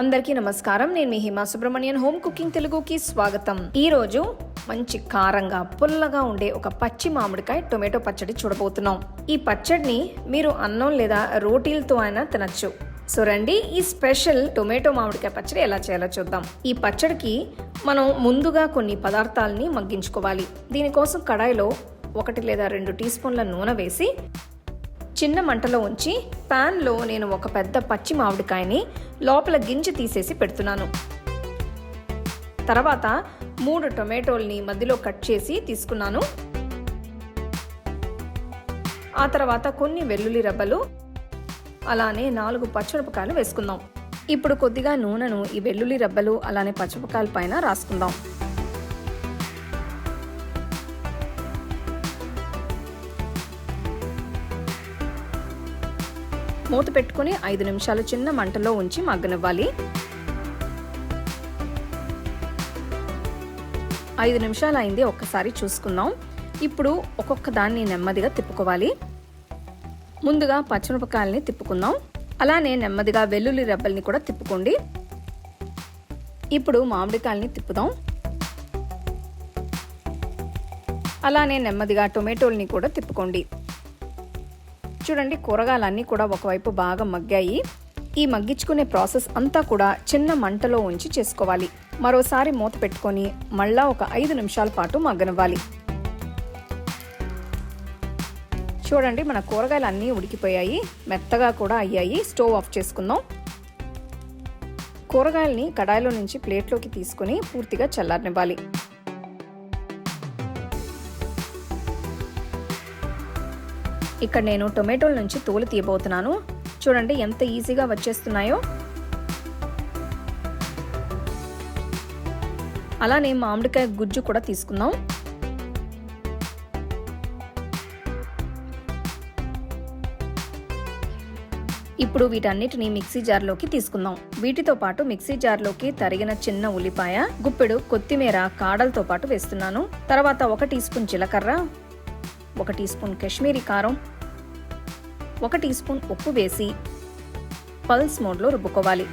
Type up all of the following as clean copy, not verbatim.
అందరికీ నమస్కారం. నేను మీ హిమా సుబ్రహ్మణ్యన్ హోమ్ కుకింగ్ తెలుగుకి స్వాగతం. ఈ రోజు మంచి కారంగా పుల్లగా ఉండే ఒక పచ్చి మామిడికాయ టొమాటో పచ్చడి చూడబోతున్నాం. ఈ పచ్చడిని మీరు అన్నం లేదా రోటీలతో అయినా తినచ్చు. సో రండి, ఈ స్పెషల్ టొమాటో మామిడికాయ పచ్చడి ఎలా చేయాలో చూద్దాం. ఈ పచ్చడికి మనం ముందుగా కొన్ని పదార్థాలని మగ్గించుకోవాలి. దీనికోసం కడాయిలో 1 లేదా 2 టీ స్పూన్ల నూనె వేసి చిన్న మంటలో ఉంచి ప్యాన్లో నేను ఒక పెద్ద పచ్చి మామిడికాయని లోపల గింజ తీసేసి పెడుతున్నాను. తర్వాత 3 టొమాటోల్ని మధ్యలో కట్ చేసి తీసుకున్నాను. ఆ తర్వాత కొన్ని వెల్లుల్లి రెబ్బలు, అలానే 4 పచ్చిమిరపకాయలు వేసుకుందాం. ఇప్పుడు కొద్దిగా నూనెను ఈ వెల్లుల్లి రెబ్బలు అలానే పచ్చిమిరపకాయల పైన రాసుకుందాం. మూత పెట్టుకుని 5 నిమిషాలు చిన్న మంటలో ఉంచి మగ్గనివ్వాలి. 5 నిమిషాలు అయింది, ఒక్కసారి చూసుకుందాం. ఇప్పుడు ఒక్కొక్క దాన్ని నెమ్మదిగా తిప్పుకోవాలి. ముందుగా పచ్చిమిరపకాయలని తిప్పుకుందాం. అలానే నెమ్మదిగా వెల్లుల్లి రెబ్బల్ని కూడా తిప్పుకోండి. ఇప్పుడు మామిడికాయలని తిప్పుదాం. అలానే నెమ్మదిగా టొమాటోల్ని కూడా తిప్పుకోండి. చూడండి, కూరగాయలన్నీ కూడా ఒకవైపు బాగా మగ్గాయి. ఈ మగ్గించుకునే ప్రాసెస్ అంతా కూడా చిన్న మంటలో ఉంచి చేసుకోవాలి. మరోసారి మూత పెట్టుకొని మళ్ళా ఒక 5 నిమిషాల పాటు మగ్గనివ్వాలి. చూడండి, మన కూరగాయలు అన్నీ ఉడికిపోయాయి, మెత్తగా కూడా అయ్యాయి. స్టవ్ ఆఫ్ చేసుకుందాం. కూరగాయలని కడాయిలో నుంచి ప్లేట్లోకి తీసుకొని పూర్తిగా చల్లారనివ్వాలి. ఇక్కడ నేను టొమాటోల నుంచి తోలు తీయబోతున్నాను. చూడండి ఎంత ఈజీగా వచ్చేస్తున్నాయో. అలానే మామిడికాయ గుజ్జు కూడా తీసుకుందాం. ఇప్పుడు వీటన్నిటిని మిక్సీ జార్లోకి తీసుకుందాం. వీటితో పాటు మిక్సీ జార్లోకి తరిగిన చిన్న ఉల్లిపాయ, గుప్పెడు కొత్తిమీర కాడలతో పాటు వేస్తున్నాను. తర్వాత 1 టీ స్పూన్ జీలకర్ర, 1 టీ స్పూన్ కాశ్మీరీ కారం, 1 టీ స్పూన్ ఉప్పు వేసి పల్స్ మోడ్లో రుబ్బుకోవాలి.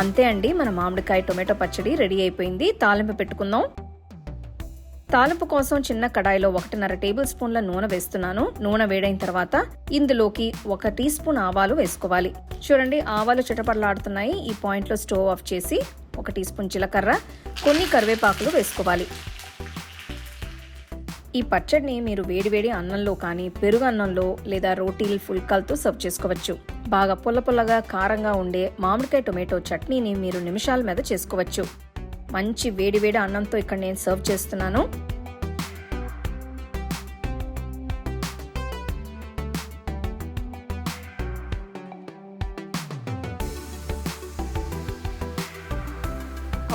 అంతే అండి, మన మామిడికాయ టొమాటో పచ్చడి రెడీ అయిపోయింది. తాలింపు పెట్టుకుందాం. తాలింపు కోసం చిన్న కడాయిలో 1.5 టేబుల్ స్పూన్ల నూనె వేస్తున్నాను. నూనె వేడైన తర్వాత ఇందులోకి 1 టీ స్పూన్ ఆవాలు వేసుకోవాలి. చూడండి, ఆవాలు చిటపటలాడుతున్నాయి. ఈ పాయింట్లో స్టవ్ ఆఫ్ చేసి 1 టీ స్పూన్ జీలకర్ర, కొన్ని కరివేపాకులు వేసుకోవాలి. ఈ పచ్చడిని మీరు వేడివేడి అన్నంలో కానీ, పెరుగు అన్నంలో లేదా రోటీలు ఫుల్కాలతో సర్వ్ చేసుకోవచ్చు. బాగా పుల్లగా కారంగా ఉండే మామిడికాయ టొమాటో చట్నీని మీరు నిమిషాల మీద చేసుకోవచ్చు. మంచి వేడివేడి అన్నంతో ఇక్కడ నేను సర్వ్ చేస్తున్నాను.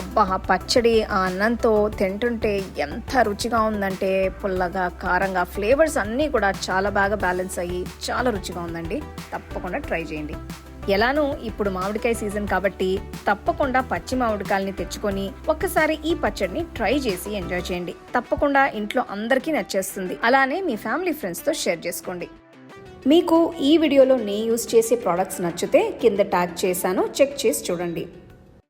అబ్బా, పచ్చడి ఆ అన్నంతో తింటుంటే ఎంత రుచిగా ఉందంటే, పుల్లగా కారంగా ఫ్లేవర్స్ అన్నీ కూడా చాలా బాగా బ్యాలెన్స్ అయ్యి చాలా రుచిగా ఉందండి. తప్పకుండా ట్రై చేయండి. ఎలానో ఇప్పుడు మామిడికాయ సీజన్ కాబట్టి తప్పకుండా పచ్చి మామిడికాయల్ని తెచ్చుకొని ఒక్కసారి ఈ పచ్చడిని ట్రై చేసి ఎంజాయ్ చేయండి. తప్పకుండా ఇంట్లో అందరికీ నచ్చేస్తుంది. అలానే మీ ఫ్యామిలీ ఫ్రెండ్స్తో షేర్ చేసుకోండి. మీకు ఈ వీడియోలో నేను యూజ్ చేసే ప్రోడక్ట్స్ నచ్చితే కింద ట్యాగ్ చేశాను, చెక్ చేసి చూడండి.